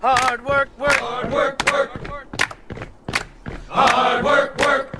Hard work, work. Hard work, work. Hard work, work.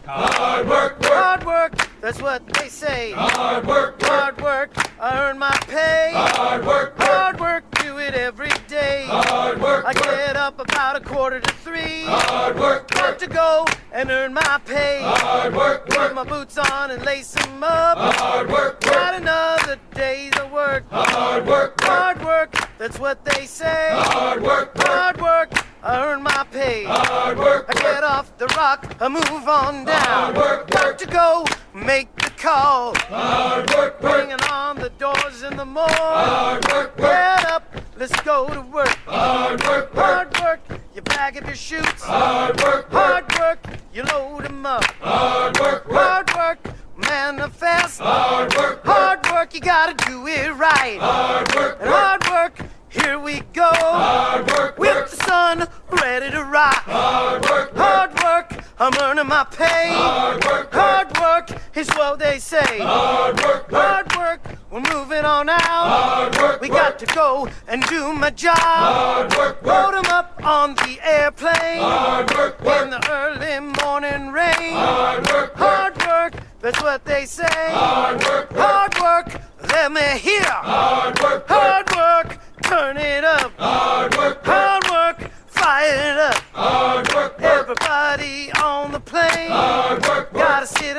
Hard work, work. Hard work, that's what they say. Hard work, work. Hard work, I earn my pay. Hard work, work. Hard work, do it every day. Hard work, I work. get up about 2:45. Hard work, Got work. to go and earn my pay. Hard work, Put work. my boots on and lace them up. Hard work, Got work. another day's of work. Hard work, work. Hard work, that's what they say. Hard work, work. Hard work, I earn my pay. Hard work, I work. get off the rock, I move on down. Hard work, Got work. to go, make the call. Hard work, work. Bringing on the doors in the morning. Hard work, work. Get up, let's go to work. Hard work, work. Hard work, you bag up your chutes. Hard work, work. Hard work, you load them up. Hard work, work. Hard work, manifest. Hard work, work. Hard work, you gotta do it right. Hard work, And work. hard work, here we go. Hard work, With work. the sun ready to rock. Hard work, work. Hard work, I'm earning my pay. Hard work, work. Hard work is what they say. Hard work, work. Hard work, we're moving on out. Hard work, We work. got to go and do my job. Hard work, Load work. 'em up on the airplane. Hard work, work. In the early morning rain. Hard work, work. Hard work, that's what they say. Hard work, work. Hard work, let me hear. Hard work, work. Hard work, turn it up. Hard work, work. Hard work, fire it up. Hard work, work. Everybody on the plane. Hard work, work. Gotta sit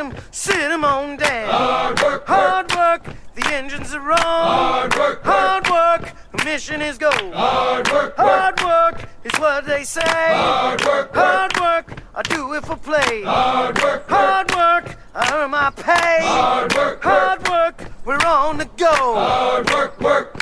'em on down. Hard work, work. Hard work, the engines are on. Hard work, work. Hard work, mission is go. Hard work, work. Hard work is what they say. Hard work, work. Hard work, I do it for play. Hard work, work. Hard work, I earn my pay. Hard work, work. Hard work, we're on the go. Hard work, work.